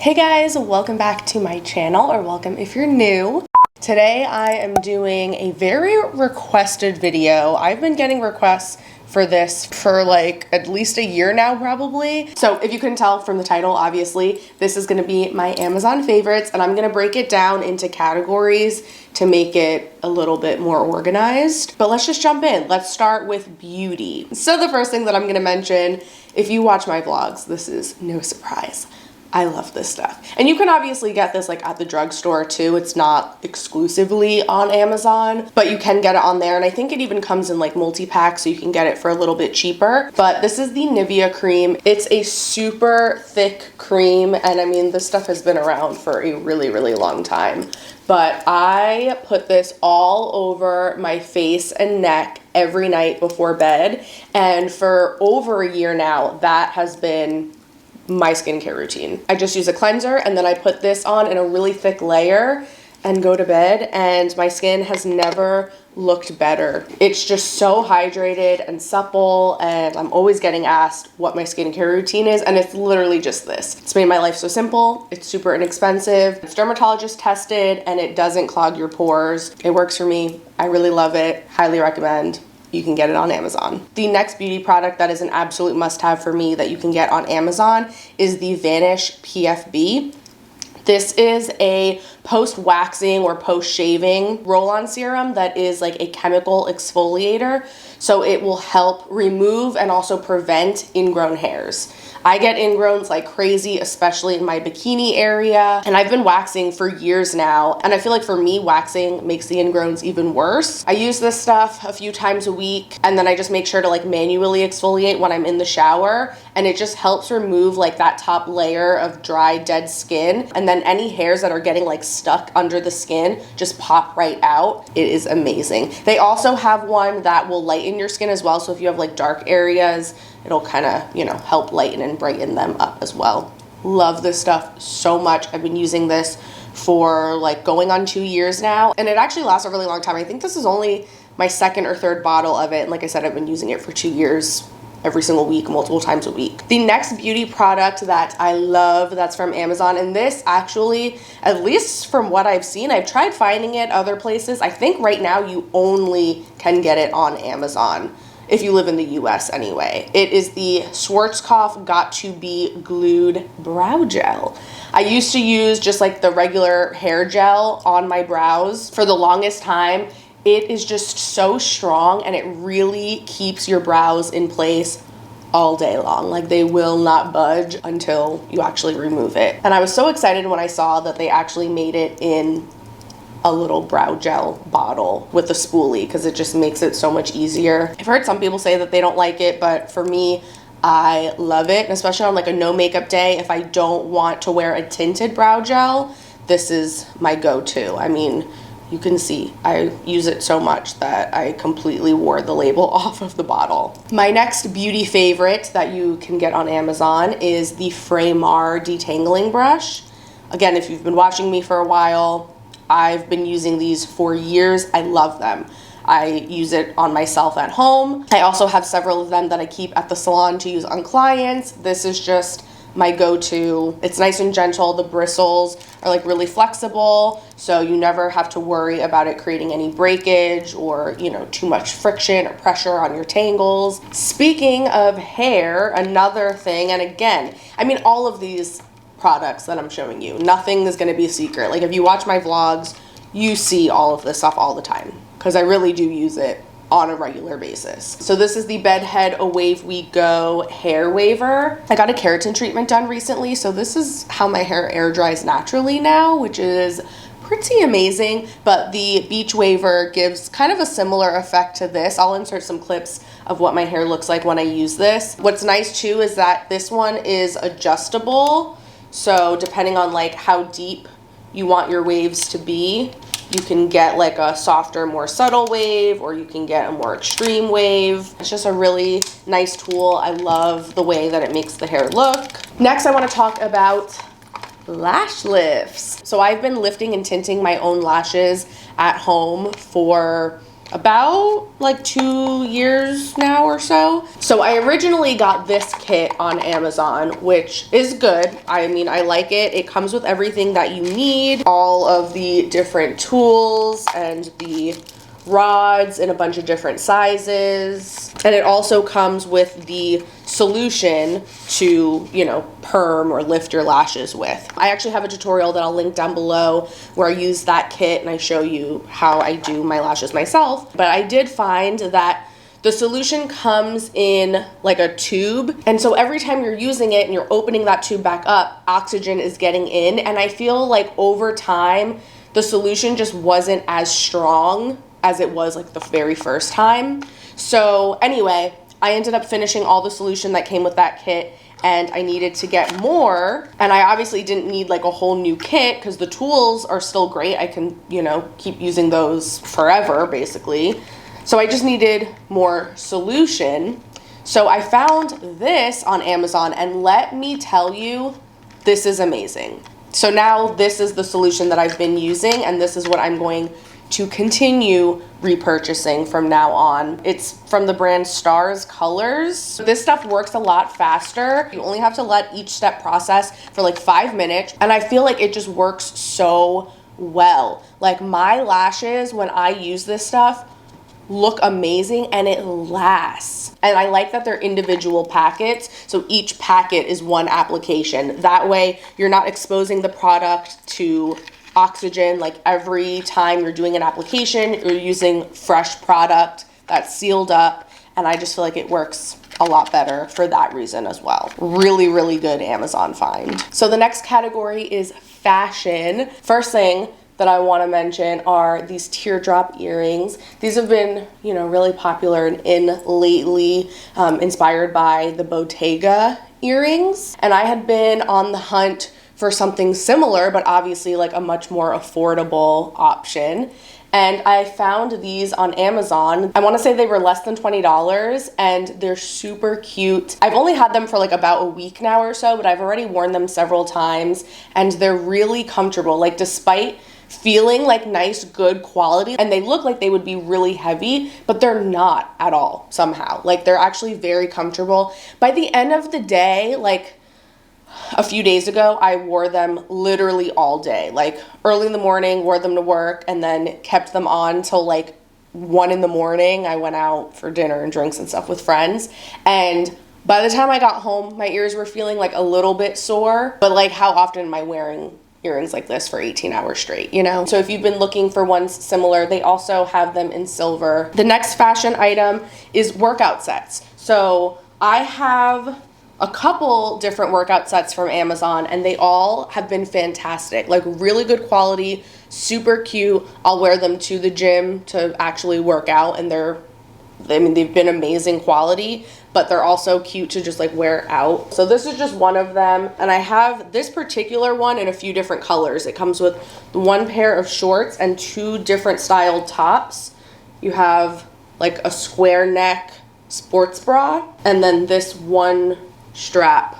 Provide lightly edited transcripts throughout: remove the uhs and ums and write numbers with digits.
Hey guys, welcome back to my channel, or welcome if you're new. Today I am doing a very requested video. I've been getting requests for this for like at least a year now probably. So if you couldn't tell from the title, obviously, this is gonna be my Amazon favorites, and I'm gonna break it down into categories to make it a little bit more organized. But let's just jump in. Let's start with beauty. So the first thing that I'm gonna mention, if you watch my vlogs, this is no surprise. I love this stuff. And you can obviously get this like at the drugstore too. It's not exclusively on Amazon, but you can get it on there. And I think it even comes in like multi-pack, so you can get it for a little bit cheaper. But this is the Nivea cream. It's a super thick cream. And I mean, this stuff has been around for a really, really long time. But I put this all over my face and neck every night before bed. And for over a year now, that has been my skincare routine. I just use a cleanser and then I put this on in a really thick layer and go to bed, and my skin has never looked better. It's just so hydrated and supple, and I'm always getting asked what my skincare routine is, and it's literally just this. It's made my life so simple. It's super inexpensive. It's dermatologist tested, and it doesn't clog your pores. It works for me. I really love it. Highly recommend. You can get it on Amazon. The next beauty product that is an absolute must-have for me that you can get on Amazon is the Vanish PFB. This is a post-waxing or post-shaving roll-on serum that is like a chemical exfoliator. So it will help remove and also prevent ingrown hairs. I get ingrowns like crazy, especially in my bikini area. And I've been waxing for years now. And I feel like for me, waxing makes the ingrowns even worse. I use this stuff a few times a week, and then I just make sure to like manually exfoliate when I'm in the shower. And it just helps remove like that top layer of dry, dead skin. And then any hairs that are getting like stuck under the skin just pop right out. It is amazing. They also have one that will lighten your skin as well. So if you have like dark areas, it'll kind of, you know, help lighten and brighten them up as well. Love this stuff so much. I've been using this for like going on 2 years now, and it actually lasts a really long time. I think this is only my second or third bottle of it. And like I said, I've been using it for 2 years, every single week, multiple times a week. The next beauty product that I love that's from Amazon, and this actually, at least from what I've seen, I've tried finding it other places. I think right now you only can get it on Amazon if you live in the US anyway. It is the Schwarzkopf Got to Be Glued Brow Gel. I used to use just like the regular hair gel on my brows for the longest time. It is just so strong, and it really keeps your brows in place all day long. Like, they will not budge until you actually remove it. And I was so excited when I saw that they actually made it in a little brow gel bottle with a spoolie, because it just makes it so much easier. I've heard some people say that they don't like it, but for me, I love it. And especially on like a no makeup day, if I don't want to wear a tinted brow gel, this is my go-to. I mean, you can see I use it so much that I completely wore the label off of the bottle. My next beauty favorite that you can get on Amazon is the Fraymar detangling brush. Again, if you've been watching me for a while, I've been using these for years. I love them. I use it on myself at home. I also have several of them that I keep at the salon to use on clients. This is just my go-to. It's nice and gentle. The bristles are like really flexible, so you never have to worry about it creating any breakage or, you know, too much friction or pressure on your tangles. Speaking of hair, another thing, and again, I mean, all of these products that I'm showing you, nothing is going to be a secret. Like, if you watch my vlogs, you see all of this stuff all the time, because I really do use it on a regular basis. So this is the Bedhead Away We Go hair waver. I got a keratin treatment done recently, so this is how my hair air dries naturally now, which is pretty amazing. But the beach waver gives kind of a similar effect to this. I'll insert some clips of what my hair looks like when I use this. What's nice too is that this one is adjustable, so depending on like how deep you want your waves to be, you can get like a softer, more subtle wave, or you can get a more extreme wave. It's just a really nice tool. I love the way that it makes the hair look. Next, I want to talk about lash lifts. So I've been lifting and tinting my own lashes at home for about like 2 years now or so. So I originally got this kit on Amazon, which is good. I mean, I like it. It comes with everything that you need, all of the different tools and the rods in a bunch of different sizes. And it also comes with the solution to, you know, perm or lift your lashes with. I actually have a tutorial that I'll link down below where I use that kit and I show you how I do my lashes myself. But I did find that the solution comes in like a tube. And so every time you're using it and you're opening that tube back up, oxygen is getting in. And I feel like over time, the solution just wasn't as strong as it was like the very first time. So anyway, I ended up finishing all the solution that came with that kit, and I needed to get more. And I obviously didn't need like a whole new kit because the tools are still great. I can, you know, keep using those forever basically. So I just needed more solution. So I found this on Amazon, and let me tell you, this is amazing. So now this is the solution that I've been using, and this is what I'm going to continue repurchasing from now on. It's from the brand Stars Colors. This stuff works a lot faster. You only have to let each step process for like 5 minutes, and I feel like it just works so well. Like my lashes, when I use this stuff, look amazing and it lasts. And I like that they're individual packets, so each packet is one application. That way you're not exposing the product to oxygen like every time you're doing an application. You're using fresh product that's sealed up, and I just feel like it works a lot better for that reason as well. Really, really good Amazon find. So the next category is fashion. First thing that I want to mention are these teardrop earrings. These have been, you know, really popular and in lately, inspired by the Bottega earrings. And I had been on the hunt for something similar, but obviously like a much more affordable option. And I found these on Amazon. I want to say they were less than $20, and they're super cute. I've only had them for like about a week now or so, but I've already worn them several times, and they're really comfortable. Like despite feeling like nice, good quality, and they look like they would be really heavy, but they're not at all somehow. Like they're actually very comfortable. By the end of the day, like a few days ago, I wore them literally all day. Like early in the morning, wore them to work, and then kept them on till like 1 in the morning. I went out for dinner and drinks and stuff with friends. And by the time I got home, my ears were feeling like a little bit sore, but like how often am I wearing earrings like this for 18 hours straight, you know? So if you've been looking for ones similar, they also have them in silver. The next fashion item is workout sets. So I have a couple different workout sets from Amazon, and they all have been fantastic. Like really good quality, super cute. I'll wear them to the gym to actually work out, and they've been amazing quality, but they're also cute to just like wear out. So this is just one of them, and I have this particular one in a few different colors. It comes with one pair of shorts and 2 different styled tops. You have like a square neck sports bra, and then this one strap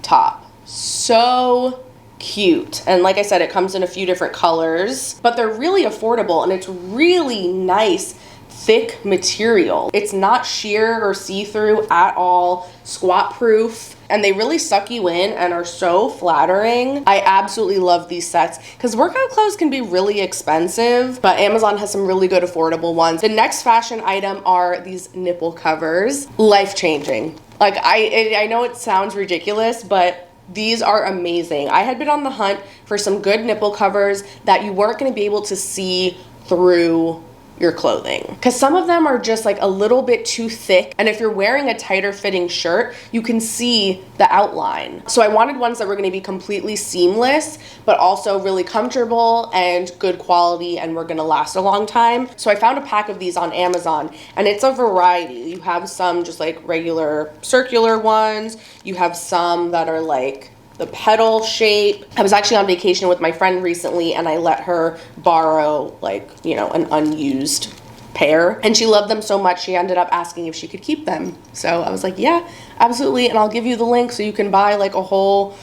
top. So cute. And like I said, it comes in a few different colors, but they're really affordable, and it's really nice thick material. It's not sheer or see-through at all, squat proof, and they really suck you in and are so flattering. I absolutely love these sets because workout clothes can be really expensive, but Amazon has some really good affordable ones. The next fashion item are these nipple covers. Life-changing. Like I know it sounds ridiculous, but these are amazing. I had been on the hunt for some good nipple covers that you weren't going to be able to see through your clothing, because some of them are just like a little bit too thick, and if you're wearing a tighter fitting shirt, you can see the outline. So I wanted ones that were going to be completely seamless, but also really comfortable and good quality, and were going to last a long time. So I found a pack of these on Amazon, and it's a variety. You have some just like regular circular ones. You have some that are like the petal shape. I was actually on vacation with my friend recently, and I let her borrow like, you know, an unused pair, and she loved them so much she ended up asking if she could keep them. So I was like, yeah, absolutely, and I'll give you the link so you can buy like a whole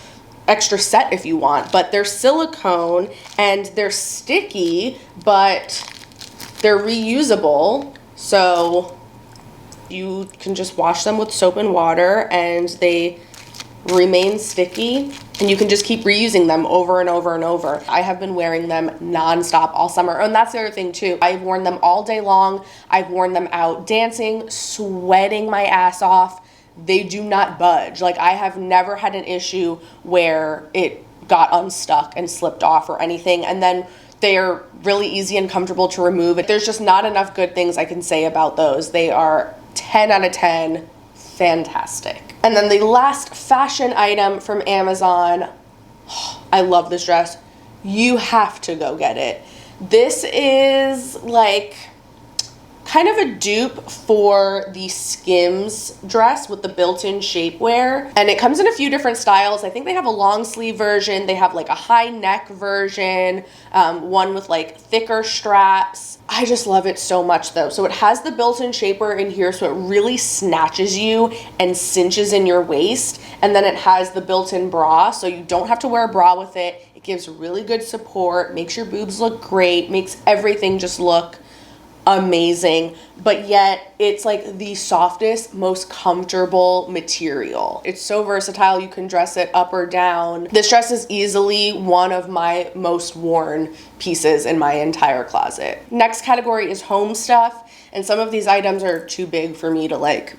extra set if you want. But they're silicone and they're sticky, but They're reusable, so you can just wash them with soap and water and they remain sticky, and you can just keep reusing them over and over and over. I have been wearing them nonstop all summer. And that's the other thing too. I've worn them all day long. I've worn them out dancing, sweating my ass off. They do not budge. Like, I have never had an issue where it got unstuck and slipped off or anything. And then they're really easy and comfortable to remove. There's just not enough good things I can say about those. They are 10 out of 10, fantastic. And then the last fashion item from Amazon, I love this dress. You have to go get it. This is like kind of a dupe for the Skims dress with the built-in shapewear. And it comes in a few different styles. I think they have a long sleeve version. They have like a high neck version, one with like thicker straps. I just love it so much though. So it has the built-in shapewear in here, so it really snatches you and cinches in your waist. And then it has the built-in bra, so you don't have to wear a bra with it. It gives really good support, makes your boobs look great, makes everything just look amazing, but yet it's like the softest, most comfortable material. It's so versatile. You can dress it up or down. This dress is easily one of my most worn pieces in my entire closet. Next category is home stuff, and some of these items are too big for me to like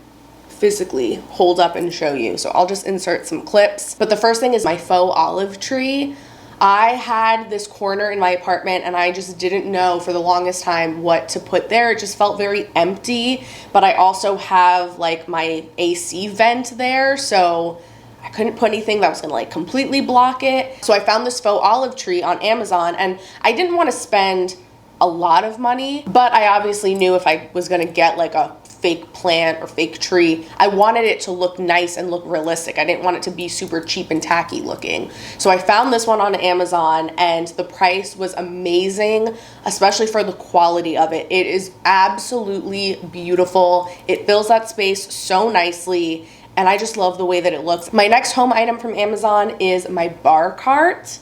physically hold up and show you, so I'll just insert some clips. But the first thing is my faux olive tree. I had this corner in my apartment and I just didn't know for the longest time what to put there. It just felt very empty, but I also have like my AC vent there, so I couldn't put anything that was gonna like completely block it. So I found this faux olive tree on Amazon, and I didn't want to spend a lot of money, but I obviously knew if I was gonna get like a fake plant or fake tree, I wanted it to look nice and look realistic. I didn't want it to be super cheap and tacky looking. So I found this one on Amazon, and the price was amazing, especially for the quality of it. It is absolutely beautiful. It fills that space so nicely, and I just love the way that it looks. My next home item from Amazon is my bar cart.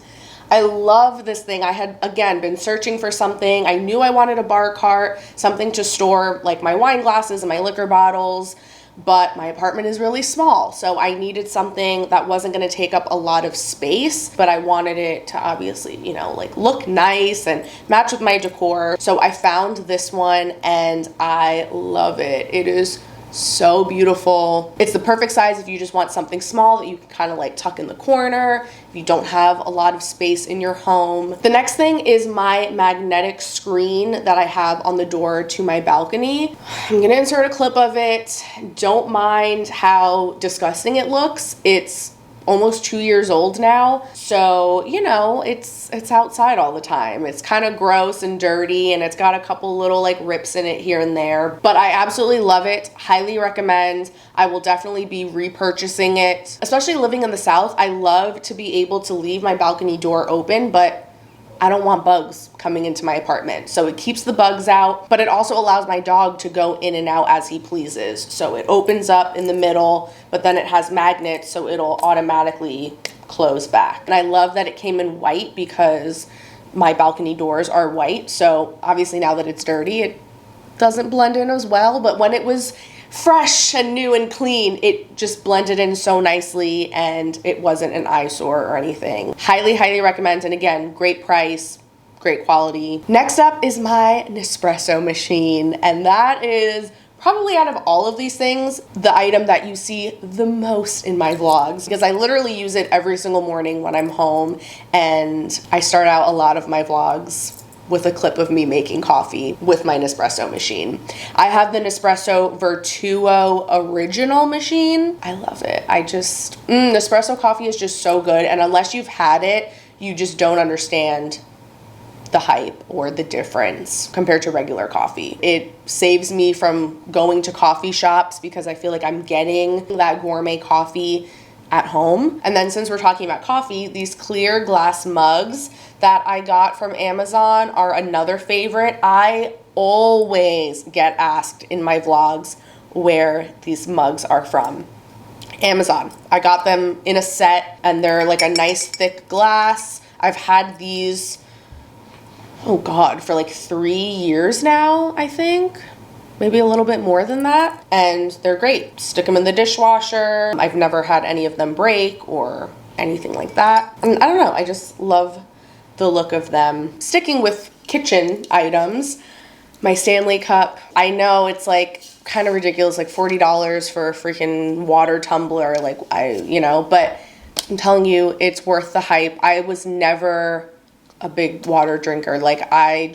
I love this thing. I had, again, been searching for something. I knew I wanted a bar cart, something to store like my wine glasses and my liquor bottles, but my apartment is really small. So I needed something that wasn't gonna take up a lot of space, but I wanted it to obviously, you know, like look nice and match with my decor. So I found this one and I love it. It is so beautiful. It's the perfect size if you just want something small that you can kind of like tuck in the corner if you don't have a lot of space in your home. The next thing is my magnetic screen that I have on the door to my balcony. I'm gonna insert a clip of it. Don't mind how disgusting it looks. It's almost 2 years old now, so you know it's outside all the time. It's kind of gross and dirty, and it's got a couple little like rips in it here and there, but I absolutely love it. Highly recommend. I will definitely be repurchasing it. Especially living in the South, I love to be able to leave my balcony door open, but I don't want bugs coming into my apartment. So it keeps the bugs out, but it also allows my dog to go in and out as he pleases. So it opens up in the middle, but then it has magnets, so it'll automatically close back. And I love that it came in white because my balcony doors are white. So obviously now that it's dirty, it doesn't blend in as well, but when it was fresh and new and clean, it just blended in so nicely and it wasn't an eyesore or anything. Highly, highly recommend. And again, great price, great quality. Next up is my Nespresso machine. And that is probably, out of all of these things, the item that you see the most in my vlogs, because I literally use it every single morning when I'm home, and I start out a lot of my vlogs with a clip of me making coffee with my Nespresso machine. I have the Nespresso Vertuo original machine. I love it. Nespresso coffee is just so good, and unless you've had it, you just don't understand the hype or the difference compared to regular coffee. It saves me from going to coffee shops because I feel like I'm getting that gourmet coffee at home. And then since we're talking about coffee, these clear glass mugs that I got from Amazon are another favorite. I always get asked in my vlogs where these mugs are from. Amazon. I got them in a set and they're like a nice thick glass. I've had these oh God, for like 3 years now, I think. Maybe a little bit more than that. And they're great. Stick them in the dishwasher. I've never had any of them break or anything like that. And I don't know, I just love the look of them. Sticking with kitchen items, my Stanley cup. I know it's like kind of ridiculous, like $40 for a freaking water tumbler, like but I'm telling you, it's worth the hype. I was never a big water drinker. Like I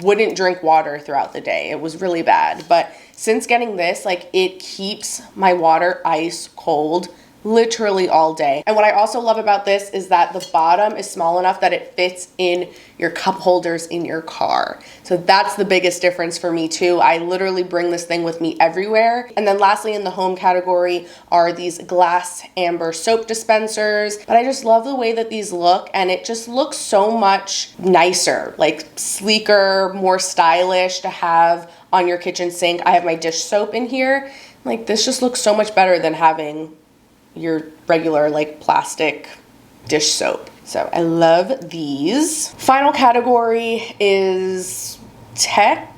wouldn't drink water throughout the day. It was really bad. But since getting this, like it keeps my water ice cold literally all day. And what I also love about this is that the bottom is small enough that it fits in your cup holders in your car. So that's the biggest difference for me too. I literally bring this thing with me everywhere. And then lastly in the home category are these glass amber soap dispensers. But I just love the way that these look, and it just looks so much nicer, like sleeker, more stylish to have on your kitchen sink. I have my dish soap in here. Like this just looks so much better than having your regular like plastic dish soap. So I love these. Final category is tech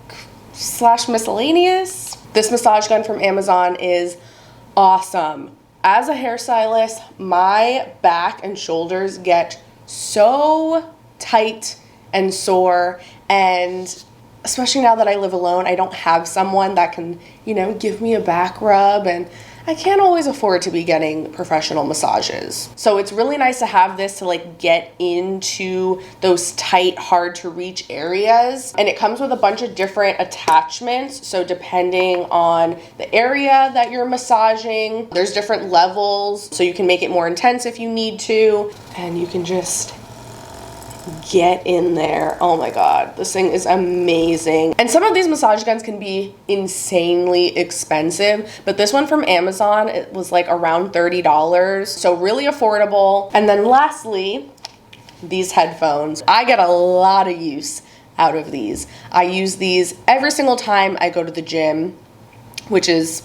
/ miscellaneous. This massage gun from Amazon is awesome. As a hairstylist, my back and shoulders get so tight and sore, and especially now that I live alone, I don't have someone that can, give me a back rub, and I can't always afford to be getting professional massages. So it's really nice to have this to like get into those tight, hard to reach areas. And it comes with a bunch of different attachments. So depending on the area that you're massaging, there's different levels. So you can make it more intense if you need to. And you can just get in there. Oh my God, this thing is amazing. And some of these massage guns can be insanely expensive, but this one from Amazon, it was like around $30. So really affordable. And then lastly, these headphones. I get a lot of use out of these. I use these every single time I go to the gym, which is,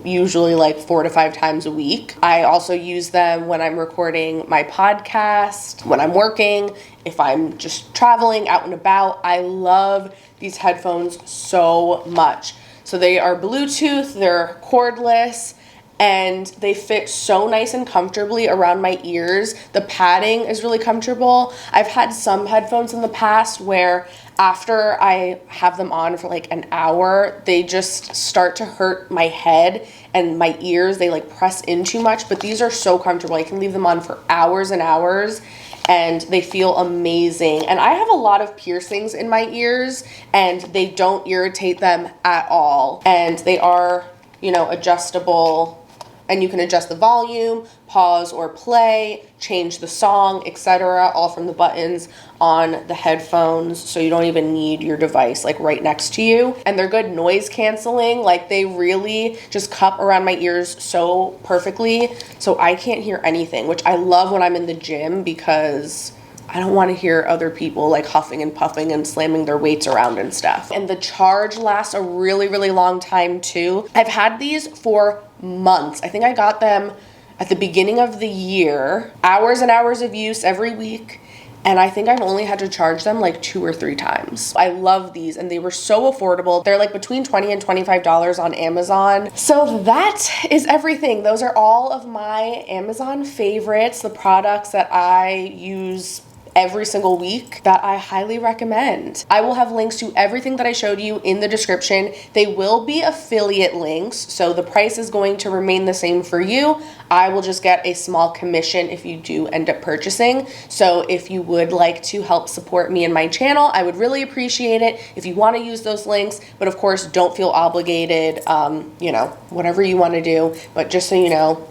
usually like 4 to 5 times a week. I also use them when I'm recording my podcast, when I'm working, if I'm just traveling out and about. I love these headphones so much. So they are Bluetooth, they're cordless, and they fit so nice and comfortably around my ears. The padding is really comfortable. I've had some headphones in the past where after I have them on for like an hour, they just start to hurt my head and my ears. They like press in too much, but these are so comfortable. I can leave them on for hours and hours, and they feel amazing. And I have a lot of piercings in my ears, and they don't irritate them at all. And they are, adjustable, and you can adjust the volume, pause or play, change the song, etc., all from the buttons on the headphones, so you don't even need your device like right next to you. And they're good noise canceling. Like they really just cup around my ears so perfectly, so I can't hear anything, which I love when I'm in the gym because I don't want to hear other people like huffing and puffing and slamming their weights around and stuff. And the charge lasts a really, really long time too. I've had these for months. I think I got them at the beginning of the year, hours and hours of use every week. And I think I've only had to charge them like 2 or 3 times. I love these, and they were so affordable. They're like between $20 and $25 on Amazon. So that is everything. Those are all of my Amazon favorites, the products that I use every single week that I highly recommend. I will have links to everything that I showed you in the description. They will be affiliate links, so the price is going to remain the same for you. I will just get a small commission if you do end up purchasing. So if you would like to help support me and my channel, I would really appreciate it if you want to use those links. But of course, don't feel obligated, whatever you want to do. But just so you know,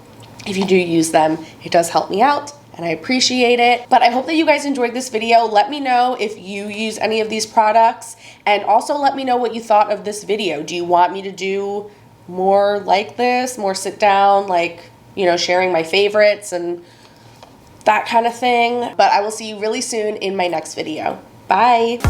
if you do use them, it does help me out, and I appreciate it. But I hope that you guys enjoyed this video. Let me know if you use any of these products, and also let me know what you thought of this video. Do you want me to do more like this, more sit down, like, sharing my favorites and that kind of thing? But I will see you really soon in my next video. Bye.